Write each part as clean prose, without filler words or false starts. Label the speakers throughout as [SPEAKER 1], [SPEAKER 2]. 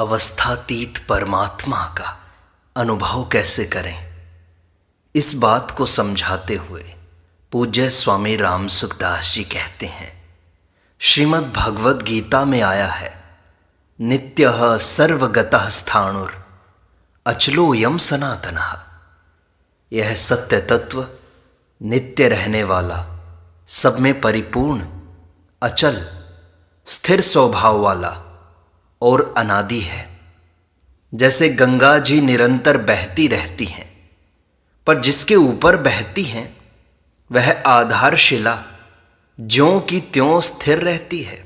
[SPEAKER 1] अवस्थातीत परमात्मा का अनुभव कैसे करें, इस बात को समझाते हुए पूज्य स्वामी रामसुखदास जी कहते हैं, श्रीमद् भगवद गीता में आया है, नित्यः सर्वगतः स्थाणुर अचलोयम सनातनः। यह सत्य तत्व नित्य रहने वाला, सब में परिपूर्ण, अचल, स्थिर स्वभाव वाला और अनादि है। जैसे गंगा जी निरंतर बहती रहती हैं, पर जिसके ऊपर बहती हैं वह आधारशिला ज्यों की त्यों स्थिर रहती है।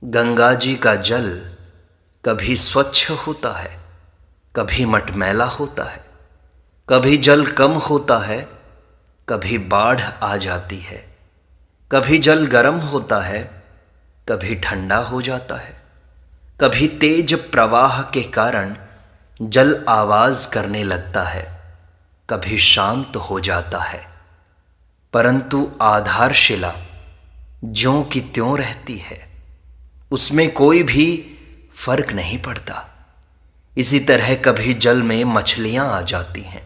[SPEAKER 1] गंगा जी का जल कभी स्वच्छ होता है, कभी मटमैला होता है, कभी जल कम होता है, कभी बाढ़ आ जाती है, कभी जल गर्म होता है, कभी ठंडा हो जाता है, कभी तेज प्रवाह के कारण जल आवाज करने लगता है, कभी शांत हो जाता है, परंतु आधारशिला ज्यों की त्यों रहती है, उसमें कोई भी फर्क नहीं पड़ता। इसी तरह कभी जल में मछलियां आ जाती हैं,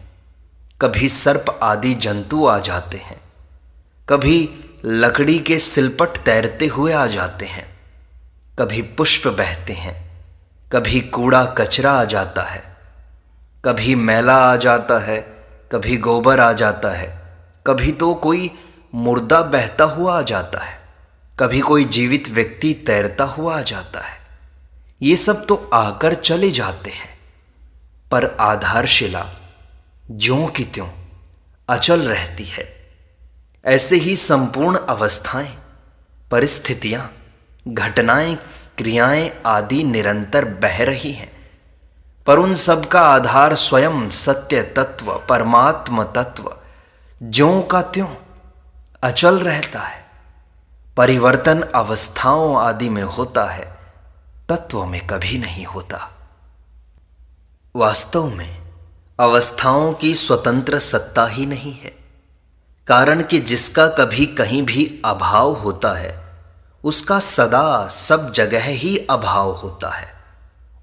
[SPEAKER 1] कभी सर्प आदि जंतु आ जाते हैं, कभी लकड़ी के सिलपट तैरते हुए आ जाते हैं, कभी पुष्प बहते हैं, कभी कूड़ा कचरा आ जाता है, कभी मैला आ जाता है, कभी गोबर आ जाता है, कभी तो कोई मुर्दा बहता हुआ आ जाता है, कभी कोई जीवित व्यक्ति तैरता हुआ आ जाता है। ये सब तो आकर चले जाते हैं, पर आधारशिला ज्यों की त्यों अचल रहती है। ऐसे ही संपूर्ण अवस्थाएं, परिस्थितियां, घटनाएं, क्रियाएं आदि निरंतर बह रही हैं, पर उन सब का आधार स्वयं सत्य तत्व परमात्म तत्व ज्यों का त्यों अचल रहता है। परिवर्तन अवस्थाओं आदि में होता है, तत्व में कभी नहीं होता। वास्तव में अवस्थाओं की स्वतंत्र सत्ता ही नहीं है, कारण कि जिसका कभी कहीं भी अभाव होता है उसका सदा सब जगह ही अभाव होता है,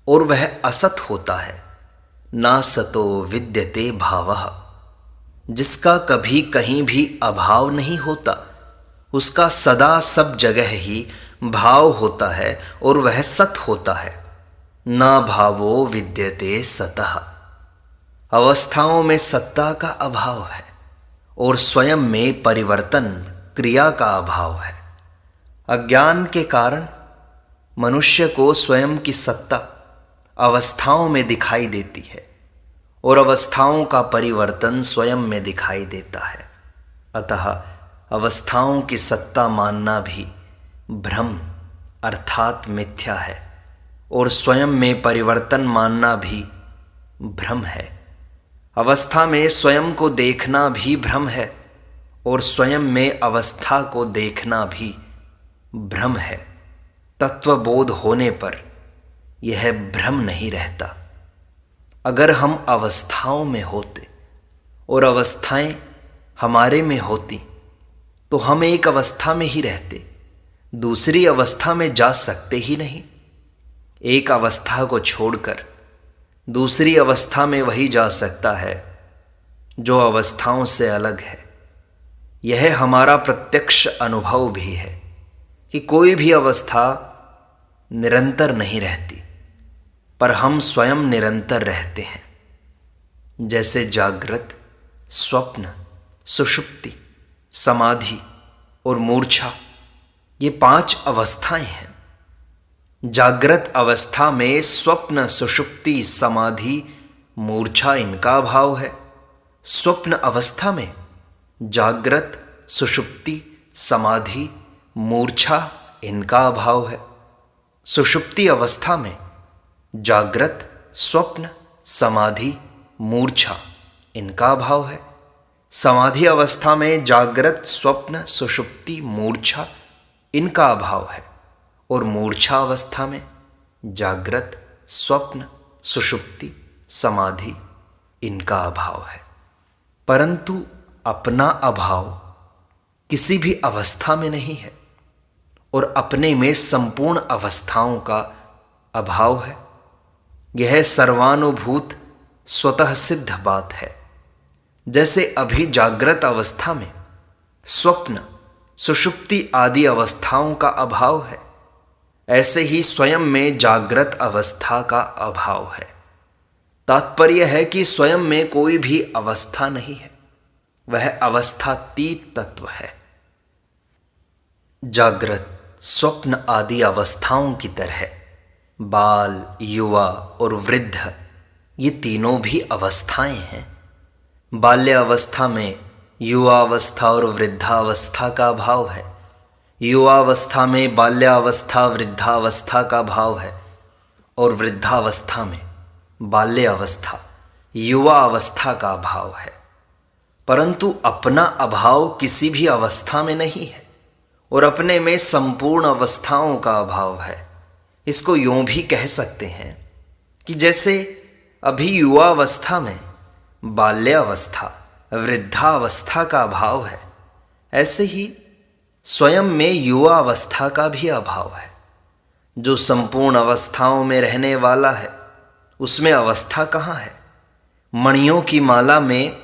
[SPEAKER 1] और वह असत होता है। ना सतो विद्यते भावः। जिसका कभी कहीं भी अभाव नहीं होता उसका सदा सब जगह ही भाव होता है, और वह सत होता है। ना भावो विद्यते सतः। अवस्थाओं में सत्ता का अभाव है और स्वयं में परिवर्तन क्रिया का अभाव है। अज्ञान के कारण मनुष्य को स्वयं की सत्ता अवस्थाओं में दिखाई देती है और अवस्थाओं का परिवर्तन स्वयं में दिखाई देता है। अतः अवस्थाओं की सत्ता मानना भी भ्रम अर्थात मिथ्या है, और स्वयं में परिवर्तन मानना भी भ्रम है। अवस्था में स्वयं को देखना भी भ्रम है, और स्वयं में अवस्था को देखना भी भ्रम है। तत्वबोध होने पर यह भ्रम नहीं रहता। अगर हम अवस्थाओं में होते और अवस्थाएं हमारे में होती तो हम एक अवस्था में ही रहते, दूसरी अवस्था में जा सकते ही नहीं। एक अवस्था को छोड़कर दूसरी अवस्था में वही जा सकता है जो अवस्थाओं से अलग है। यह हमारा प्रत्यक्ष अनुभव भी है कि कोई भी अवस्था निरंतर नहीं रहती, पर हम स्वयं निरंतर रहते हैं। जैसे जागृत, स्वप्न, सुषुप्ति, समाधि और मूर्छा, ये 5 अवस्थाएं हैं। जागृत अवस्था में स्वप्न, सुषुप्ति, समाधि, मूर्छा इनका अभाव है। स्वप्न अवस्था में जागृत, सुषुप्ति, समाधि, मूर्छा इनका अभाव है। सुषुप्ति अवस्था में जागृत, स्वप्न, समाधि, मूर्छा इनका अभाव है। समाधि अवस्था में जागृत, स्वप्न, सुषुप्ति, मूर्छा इनका अभाव है, और मूर्छा अवस्था में जागृत, स्वप्न, सुषुप्ति, समाधि इनका अभाव है। परंतु अपना अभाव किसी भी अवस्था में नहीं है, और अपने में संपूर्ण अवस्थाओं का अभाव है। यह सर्वानुभूत स्वतः सिद्ध बात है। जैसे अभी जागृत अवस्था में स्वप्न, सुषुप्ति आदि अवस्थाओं का अभाव है, ऐसे ही स्वयं में जागृत अवस्था का अभाव है। तात्पर्य है कि स्वयं में कोई भी अवस्था नहीं है, वह अवस्थातीत तत्व है। जागृत, स्वप्न आदि अवस्थाओं की तरह बाल, युवा और वृद्ध ये तीनों भी अवस्थाएं हैं। बाल्यावस्था में युवावस्था और वृद्धावस्था का अभाव है, युवावस्था में बाल्यावस्था वृद्धावस्था का भाव है, और वृद्धावस्था में बाल्यावस्था युवा अवस्था का अभाव है। परंतु अपना अभाव किसी भी अवस्था में नहीं है और अपने में संपूर्ण अवस्थाओं का अभाव है। इसको यूं भी कह सकते हैं कि जैसे अभी युवावस्था में बाल्यावस्था, वृद्धावस्था का अभाव है, ऐसे ही स्वयं में युवा अवस्था का भी अभाव है। जो संपूर्ण अवस्थाओं में रहने वाला है उसमें अवस्था कहाँ है? मणियों की माला में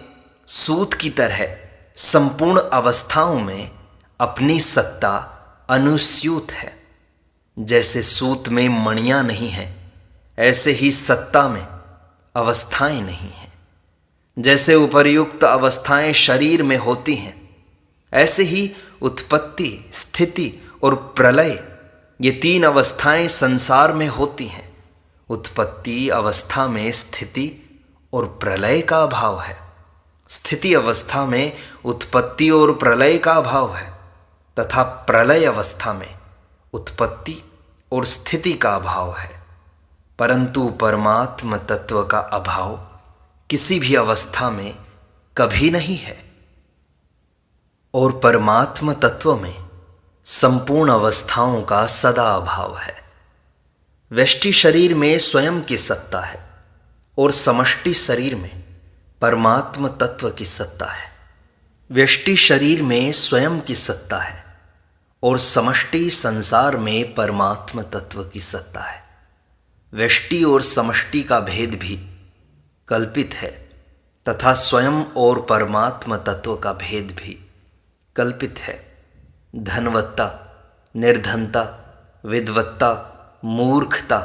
[SPEAKER 1] सूत की तरह संपूर्ण अवस्थाओं में अपनी सत्ता अनुस्यूत है। जैसे सूत में मणियां नहीं हैं, ऐसे ही सत्ता में अवस्थाएं नहीं हैं। जैसे उपर्युक्त अवस्थाएं शरीर में होती हैं, ऐसे ही उत्पत्ति, स्थिति और प्रलय ये तीन अवस्थाएं संसार में होती हैं। उत्पत्ति अवस्था में स्थिति और प्रलय का अभाव है, स्थिति अवस्था में उत्पत्ति और प्रलय का अभाव है, तथा प्रलय अवस्था में उत्पत्ति और स्थिति का अभाव है। परंतु परमात्म तत्व का अभाव किसी भी अवस्था में कभी नहीं है, और परमात्म तत्व में संपूर्ण अवस्थाओं का सदा अभाव है। व्यष्टि शरीर में स्वयं की सत्ता है और समष्टि शरीर में परमात्म तत्व की सत्ता है। व्यष्टि शरीर में स्वयं की सत्ता है और समष्टि संसार में परमात्म तत्व की सत्ता है। व्यष्टि और समष्टि का भेद भी कल्पित है तथा स्वयं और परमात्म तत्व का भेद भी कल्पित है। धनवत्ता, निर्धनता, विद्वत्ता, मूर्खता,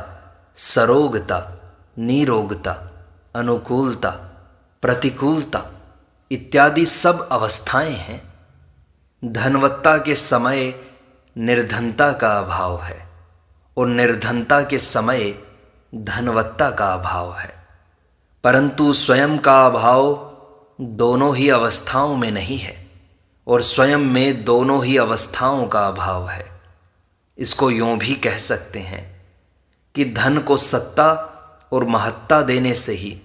[SPEAKER 1] सरोगता, निरोगता, अनुकूलता, प्रतिकूलता इत्यादि सब अवस्थाएं हैं। धनवत्ता के समय निर्धनता का अभाव है और निर्धनता के समय धनवत्ता का अभाव है, परंतु स्वयं का अभाव दोनों ही अवस्थाओं में नहीं है और स्वयं में दोनों ही अवस्थाओं का अभाव है। इसको यूं भी कह सकते हैं कि धन को सत्ता और महत्ता देने से ही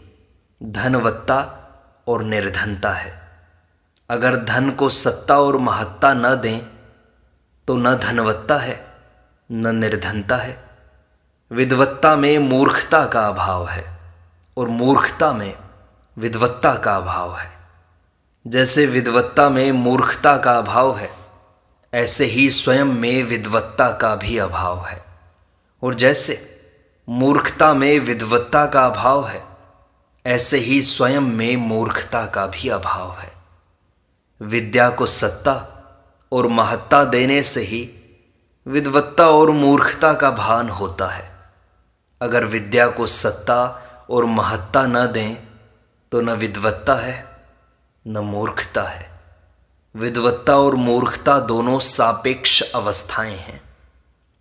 [SPEAKER 1] धनवत्ता और निर्धनता है। अगर धन को सत्ता और महत्ता न दें तो न धनवत्ता है न निर्धनता है। विद्वत्ता में मूर्खता का अभाव है और मूर्खता में विद्वत्ता का अभाव है। जैसे विद्वत्ता में मूर्खता का अभाव है, ऐसे ही स्वयं में विद्वत्ता का भी अभाव है, और जैसे मूर्खता में विद्वत्ता का अभाव है, ऐसे ही स्वयं में मूर्खता का भी अभाव है। विद्या को सत्ता और महत्ता देने से ही विद्वत्ता और मूर्खता का भान होता है। अगर विद्या को सत्ता और महत्ता न दें तो न विद्वत्ता है न मूर्खता है। विद्वत्ता और मूर्खता दोनों सापेक्ष अवस्थाएं हैं।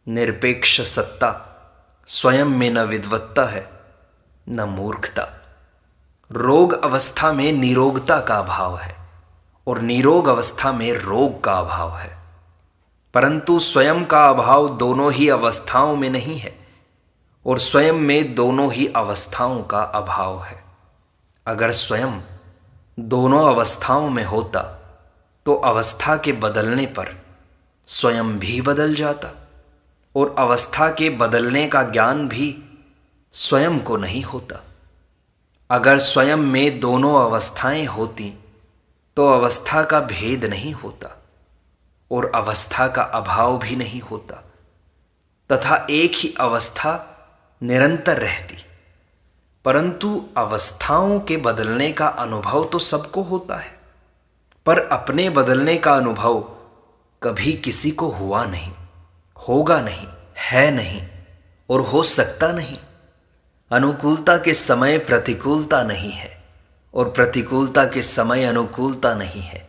[SPEAKER 1] निरपेक्ष सत्ता स्वयं में न विद्वत्ता है न मूर्खता। रोग अवस्था में निरोगता का अभाव है और निरोग अवस्था में रोग का अभाव है, परंतु स्वयं का अभाव दोनों ही अवस्थाओं में नहीं है और स्वयं में दोनों ही अवस्थाओं का अभाव है। अगर स्वयं दोनों अवस्थाओं में होता तो अवस्था के बदलने पर स्वयं भी बदल जाता और अवस्था के बदलने का ज्ञान भी स्वयं को नहीं होता। अगर स्वयं में दोनों अवस्थाएं होती तो अवस्था का भेद नहीं होता और अवस्था का अभाव भी नहीं होता, तथा एक ही अवस्था निरंतर रहती परंतु अवस्थाओं के बदलने का अनुभव तो सबको होता है, पर अपने बदलने का अनुभव कभी किसी को हुआ नहीं, होगा नहीं, है नहीं और हो सकता नहीं। अनुकूलता के समय प्रतिकूलता नहीं है और प्रतिकूलता के समय अनुकूलता नहीं है,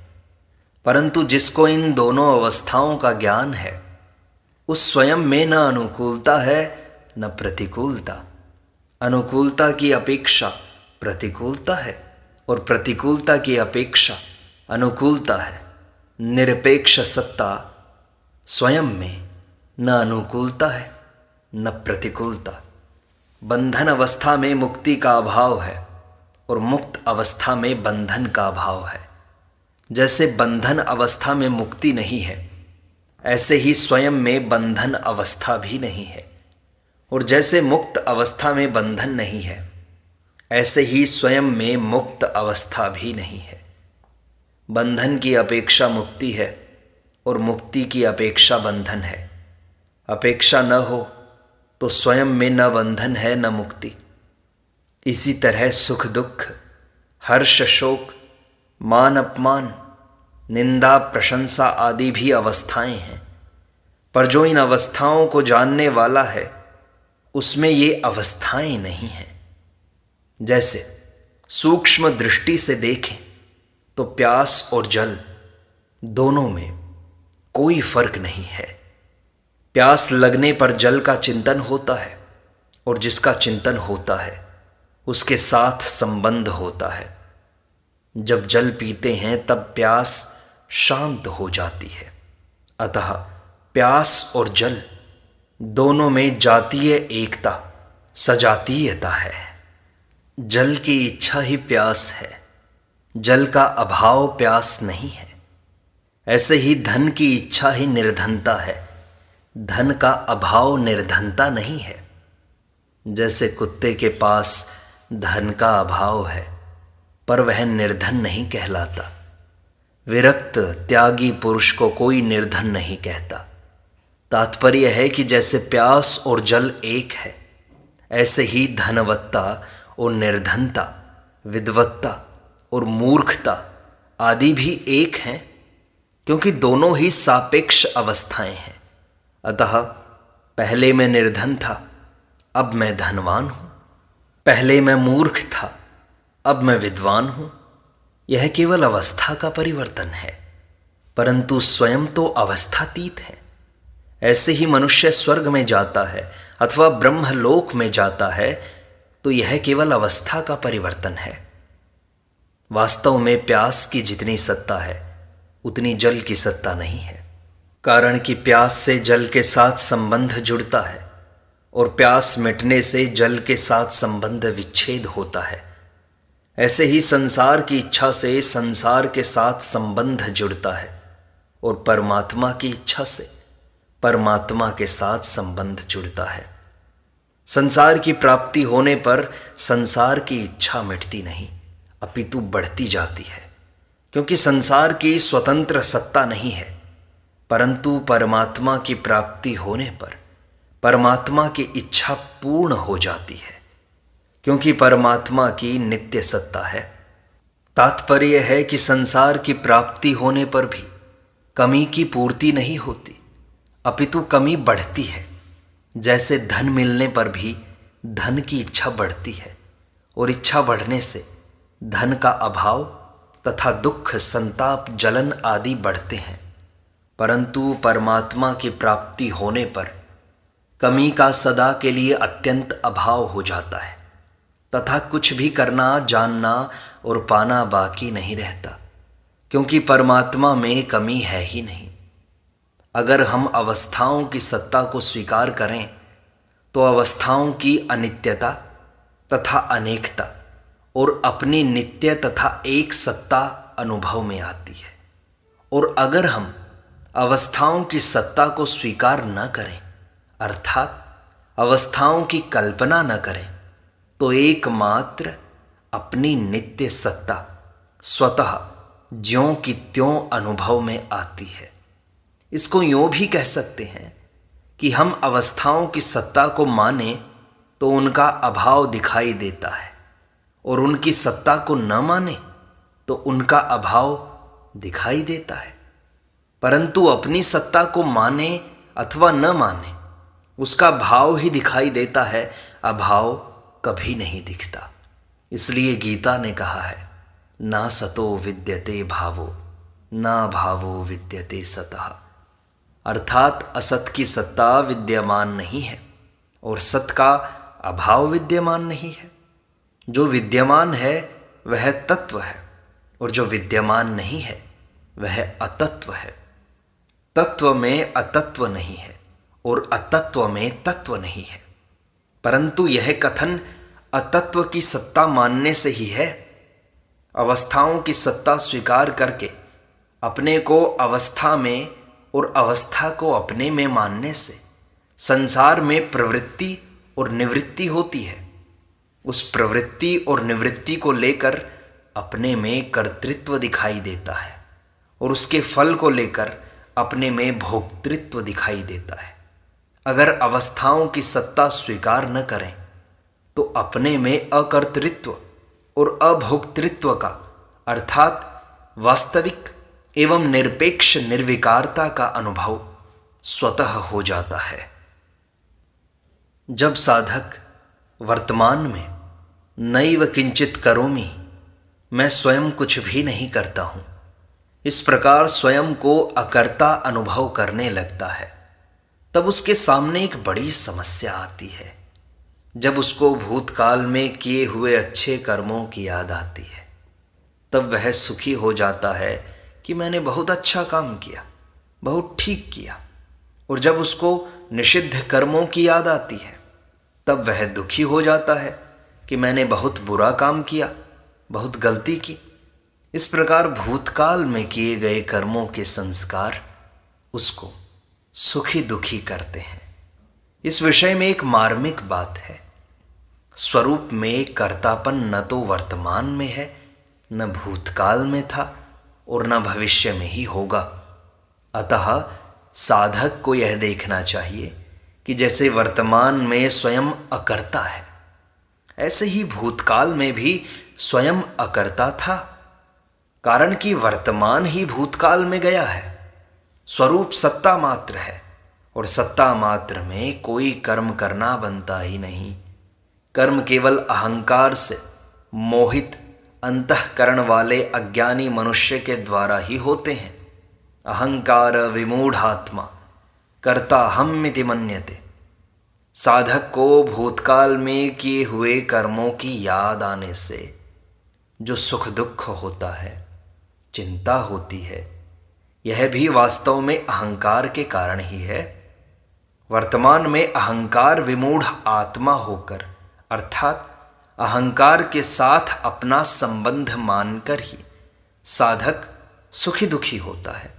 [SPEAKER 1] परंतु जिसको इन दोनों अवस्थाओं का ज्ञान है उस स्वयं में न अनुकूलता है न प्रतिकूलता। अनुकूलता की अपेक्षा प्रतिकूलता है और प्रतिकूलता की अपेक्षा अनुकूलता है। निरपेक्ष सत्ता स्वयं में न अनुकूलता है न प्रतिकूलता। बंधन अवस्था में मुक्ति का अभाव है और मुक्त अवस्था में बंधन का अभाव है। जैसे बंधन अवस्था में मुक्ति नहीं है, ऐसे ही स्वयं में बंधन अवस्था भी नहीं है, और जैसे मुक्त अवस्था में बंधन नहीं है, ऐसे ही स्वयं में मुक्त अवस्था भी नहीं है। बंधन की अपेक्षा मुक्ति है और मुक्ति की अपेक्षा बंधन है। अपेक्षा न हो तो स्वयं में न बंधन है न मुक्ति। इसी तरह सुख दुख, हर्ष शोक, मान अपमान, निंदा प्रशंसा आदि भी अवस्थाएं हैं, पर जो इन अवस्थाओं को जानने वाला है उसमें ये अवस्थाएं नहीं हैं। जैसे सूक्ष्म दृष्टि से देखें तो प्यास और जल दोनों में कोई फर्क नहीं है। प्यास लगने पर जल का चिंतन होता है और जिसका चिंतन होता है उसके साथ संबंध होता है। जब जल पीते हैं तब प्यास शांत हो जाती है। अतः प्यास और जल दोनों में जातीय एकता, सजातीयता है। जल की इच्छा ही प्यास है, जल का अभाव प्यास नहीं है। ऐसे ही धन की इच्छा ही निर्धनता है, धन का अभाव निर्धनता नहीं है। जैसे कुत्ते के पास धन का अभाव है पर वह निर्धन नहीं कहलाता। विरक्त त्यागी पुरुष को कोई निर्धन नहीं कहता। तात्पर्य है कि जैसे प्यास और जल एक है, ऐसे ही धनवत्ता और निर्धनता, विद्वत्ता और मूर्खता आदि भी एक हैं, क्योंकि दोनों ही सापेक्ष अवस्थाएं हैं। अतः पहले मैं निर्धन था, अब मैं धनवान हूँ। पहले मैं मूर्ख था, अब मैं विद्वान हूँ। यह केवल अवस्था का परिवर्तन है, परंतु स्वयं तो अवस्थातीत है। ऐसे ही मनुष्य स्वर्ग में जाता है अथवा ब्रह्मलोक में जाता है तो यह केवल अवस्था का परिवर्तन है। वास्तव में प्यास की जितनी सत्ता है उतनी जल की सत्ता नहीं है, कारण कि प्यास से जल के साथ संबंध जुड़ता है और प्यास मिटने से जल के साथ संबंध विच्छेद होता है। ऐसे ही संसार की इच्छा से संसार के साथ संबंध जुड़ता है और परमात्मा की इच्छा से परमात्मा के साथ संबंध जुड़ता है। संसार की प्राप्ति होने पर संसार की इच्छा मिटती नहीं, अपितु बढ़ती जाती है, क्योंकि संसार की स्वतंत्र सत्ता नहीं है। परंतु परमात्मा की प्राप्ति होने पर परमात्मा की इच्छा पूर्ण हो जाती है, क्योंकि परमात्मा की नित्य सत्ता है। तात्पर्य है कि संसार की प्राप्ति होने पर भी कमी की पूर्ति नहीं होती, अपितु कमी बढ़ती है। जैसे धन मिलने पर भी धन की इच्छा बढ़ती है और इच्छा बढ़ने से धन का अभाव तथा दुख, संताप, जलन आदि बढ़ते हैं, परंतु परमात्मा की प्राप्ति होने पर कमी का सदा के लिए अत्यंत अभाव हो जाता है तथा कुछ भी करना, जानना और पाना बाकी नहीं रहता, क्योंकि परमात्मा में कमी है ही नहीं। अगर हम अवस्थाओं की सत्ता को स्वीकार करें तो अवस्थाओं की अनित्यता तथा अनेकता और अपनी नित्य तथा एक सत्ता अनुभव में आती है। और अगर हम अवस्थाओं की सत्ता को स्वीकार न करें, अर्थात अवस्थाओं की कल्पना न करें, तो एकमात्र अपनी नित्य सत्ता स्वतः ज्यों की त्यों अनुभव में आती है। इसको यूँ भी कह सकते हैं कि हम अवस्थाओं की सत्ता को माने तो उनका अभाव दिखाई देता है, और उनकी सत्ता को न माने तो उनका अभाव दिखाई देता है। परंतु अपनी सत्ता को माने अथवा न माने, उसका भाव ही दिखाई देता है, अभाव कभी नहीं दिखता। इसलिए गीता ने कहा है, ना सतो विद्यते भावो, ना भावो विद्यते सतः। अर्थात असत की सत्ता विद्यमान नहीं है और सत का अभाव विद्यमान नहीं है। जो विद्यमान है वह तत्व है, और जो विद्यमान नहीं है वह अतत्व है। तत्व में अतत्व नहीं है और अतत्व में तत्व नहीं है, परंतु यह कथन अतत्व की सत्ता मानने से ही है। अवस्थाओं की सत्ता स्वीकार करके अपने को अवस्था में और अवस्था को अपने में मानने से संसार में प्रवृत्ति और निवृत्ति होती है। उस प्रवृत्ति और निवृत्ति को लेकर अपने में कर्तृत्व दिखाई देता है, और उसके फल को लेकर अपने में भोक्तृत्व दिखाई देता है। अगर अवस्थाओं की सत्ता स्वीकार न करें तो अपने में अकर्तृत्व और अभोक्तृत्व का, अर्थात वास्तविक एवं निरपेक्ष निर्विकारता का अनुभव स्वतः हो जाता है। जब साधक वर्तमान में नैव किंचित करोमि, मैं स्वयं कुछ भी नहीं करता हूँ, इस प्रकार स्वयं को अकर्ता अनुभव करने लगता है, तब उसके सामने एक बड़ी समस्या आती है। जब उसको भूतकाल में किए हुए अच्छे कर्मों की याद आती है, तब वह सुखी हो जाता है कि मैंने बहुत अच्छा काम किया, बहुत ठीक किया। और जब उसको निषिद्ध कर्मों की याद आती है, तब वह दुखी हो जाता है कि मैंने बहुत बुरा काम किया, बहुत गलती की। इस प्रकार भूतकाल में किए गए कर्मों के संस्कार उसको सुखी दुखी करते हैं। इस विषय में एक मार्मिक बात है। स्वरूप में कर्तापन न तो वर्तमान में है, न भूतकाल में था, और न भविष्य में ही होगा। अतः साधक को यह देखना चाहिए कि जैसे वर्तमान में स्वयं अकर्ता है, ऐसे ही भूतकाल में भी स्वयं अकर्ता था, कारण कि वर्तमान ही भूतकाल में गया है। स्वरूप सत्ता मात्र है, और सत्ता मात्र में कोई कर्म करना बनता ही नहीं। कर्म केवल अहंकार से मोहित अंतःकरण वाले अज्ञानी मनुष्य के द्वारा ही होते हैं। अहंकार विमूढ़ात्मा कर्ता हम्मिति मन्यते। साधक को भूतकाल में किए हुए कर्मों की याद आने से जो सुख दुख होता है, चिंता होती है, यह भी वास्तव में अहंकार के कारण ही है। वर्तमान में अहंकार विमूढ़ आत्मा होकर, अर्थात अहंकार के साथ अपना संबंध मानकर ही साधक सुखी दुखी होता है।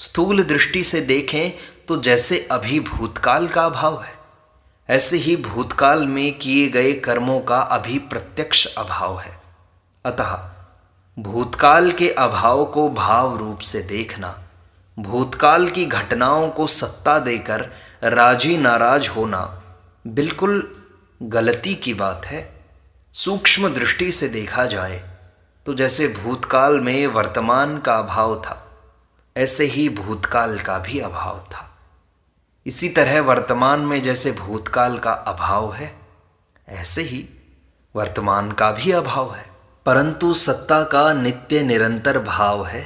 [SPEAKER 1] स्थूल दृष्टि से देखें तो जैसे अभी भूतकाल का अभाव है, ऐसे ही भूतकाल में किए गए कर्मों का अभी प्रत्यक्ष अभाव है। अतः भूतकाल के अभाव को भाव रूप से देखना, भूतकाल की घटनाओं को सत्ता देकर राजी नाराज होना बिल्कुल गलती की बात है। सूक्ष्म दृष्टि से देखा जाए तो जैसे भूतकाल में वर्तमान का अभाव था, ऐसे ही भूतकाल का भी अभाव था। इसी तरह वर्तमान में जैसे भूतकाल का अभाव है, ऐसे ही वर्तमान का भी अभाव है, परंतु सत्ता का नित्य निरंतर भाव है।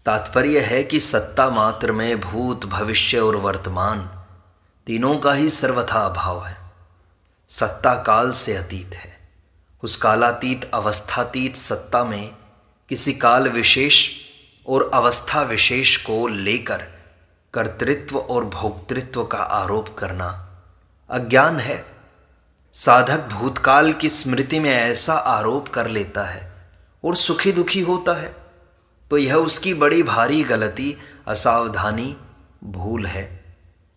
[SPEAKER 1] तात्पर्य है कि सत्ता मात्र में भूत भविष्य और वर्तमान तीनों का ही सर्वथा अभाव है। सत्ता काल से अतीत है। उस कालातीत अवस्थातीत सत्ता में किसी काल विशेष और अवस्था विशेष को लेकर कर्तृत्व और भोक्तृत्व का आरोप करना अज्ञान है। साधक भूतकाल की स्मृति में ऐसा आरोप कर लेता है और सुखी दुखी होता है, तो यह उसकी बड़ी भारी गलती, असावधानी, भूल है।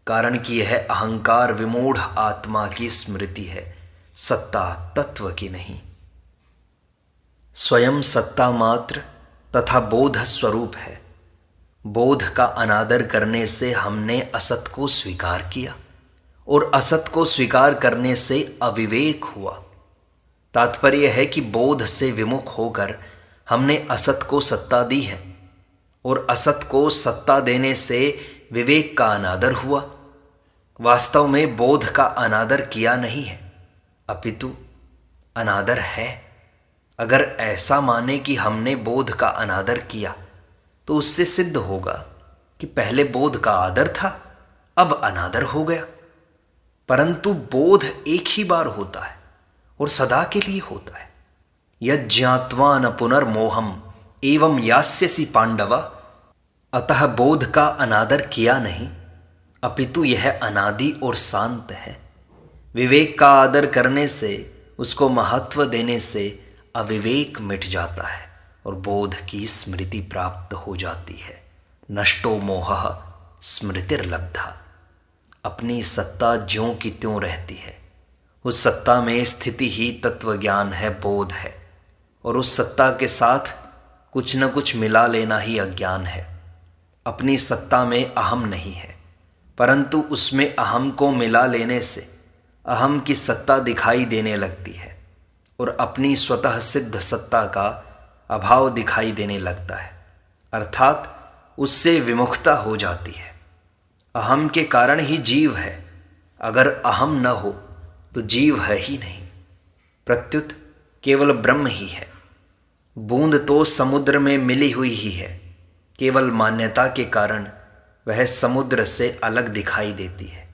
[SPEAKER 1] कारण कि यह अहंकार विमूढ़ आत्मा की स्मृति है, सत्ता तत्व की नहीं। स्वयं सत्ता मात्र तथा बोध स्वरूप है। बोध का अनादर करने से हमने असत को स्वीकार किया और असत को स्वीकार करने से अविवेक हुआ। तात्पर्य है कि बोध से विमुख होकर हमने असत को सत्ता दी है और असत को सत्ता देने से विवेक का अनादर हुआ। वास्तव में बोध का अनादर किया नहीं है, अपितु अनादर है। अगर ऐसा माने कि हमने बोध का अनादर किया तो उससे सिद्ध होगा कि पहले बोध का आदर था, अब अनादर हो गया। परंतु बोध एक ही बार होता है और सदा के लिए होता है। यज्ञात्वा न पुनर्मोहम एवं यास्यसि पांडव। अतः बोध का अनादर किया नहीं, अपितु यह अनादि और शांत है। विवेक का आदर करने से, उसको महत्व देने से अविवेक मिट जाता है और बोध की स्मृति प्राप्त हो जाती है। नष्टो मोहः स्मृतिर्लब्धा। अपनी सत्ता ज्यों की त्यों रहती है। उस सत्ता में स्थिति ही तत्वज्ञान है, बोध है। और उस सत्ता के साथ कुछ न कुछ मिला लेना ही अज्ञान है। अपनी सत्ता में अहम नहीं है, परंतु उसमें अहम को मिला लेने से अहम की सत्ता दिखाई देने लगती है और अपनी स्वतः सिद्ध सत्ता का अभाव दिखाई देने लगता है, अर्थात उससे विमुखता हो जाती है। अहम के कारण ही जीव है। अगर अहम न हो तो जीव है ही नहीं, प्रत्युत केवल ब्रह्म ही है। बूंद तो समुद्र में मिली हुई ही है, केवल मान्यता के कारण वह समुद्र से अलग दिखाई देती है।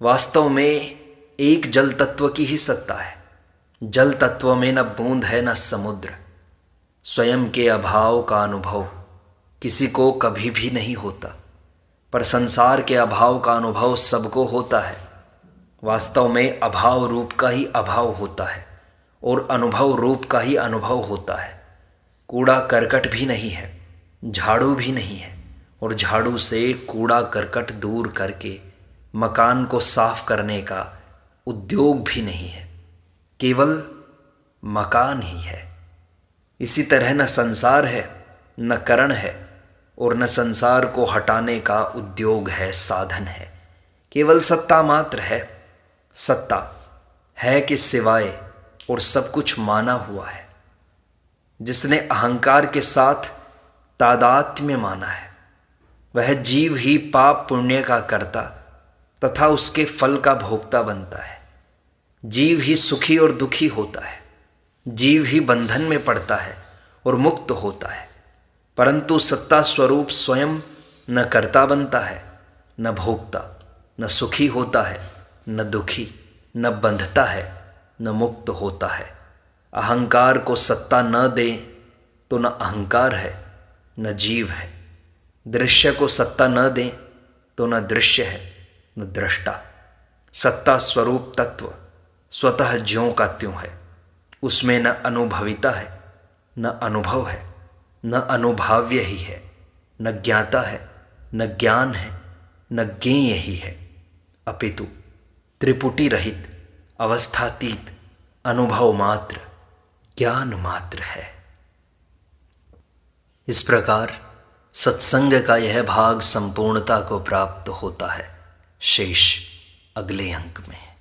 [SPEAKER 1] वास्तव में एक जल तत्व की ही सत्ता है। जल तत्व में न बूंद है न समुद्र। स्वयं के अभाव का अनुभव किसी को कभी भी नहीं होता, पर संसार के अभाव का अनुभव सबको होता है। वास्तव में अभाव रूप का ही अभाव होता है और अनुभव रूप का ही अनुभव होता है। कूड़ा करकट भी नहीं है, झाड़ू भी नहीं है, और झाड़ू से कूड़ा करकट दूर करके मकान को साफ करने का उद्योग भी नहीं है, केवल मकान ही है। इसी तरह न संसार है, न करण है, और न संसार को हटाने का उद्योग है, साधन है। केवल सत्ता मात्र है। सत्ता है कि सिवाय और सब कुछ माना हुआ है। जिसने अहंकार के साथ तादात्म्य माना है, वह जीव ही पाप पुण्य का कर्ता तथा उसके फल का भोक्ता बनता है। जीव ही सुखी और दुखी होता है। जीव ही बंधन में पड़ता है और मुक्त होता है। परंतु सत्ता स्वरूप स्वयं न कर्ता बनता है, न भोक्ता, न सुखी होता है, न दुखी, न बंधता है, न मुक्त होता है। अहंकार को सत्ता न दे तो न अहंकार है, न जीव है। दृश्य को सत्ता न दे तो न दृश्य है, न दृष्टा। सत्ता स्वरूप तत्व स्वतः ज्यों का त्यों है। उसमें न अनुभविता है, न अनुभव है, न अनुभाव्य ही है, न ज्ञाता है, न ज्ञान है, न ज्ञेय ही है, अपितु त्रिपुटी रहित, अवस्थातीत, अनुभव मात्र, ज्ञान मात्र है। इस प्रकार सत्संग का यह भाग संपूर्णता को प्राप्त होता है। शेष अगले अंक में।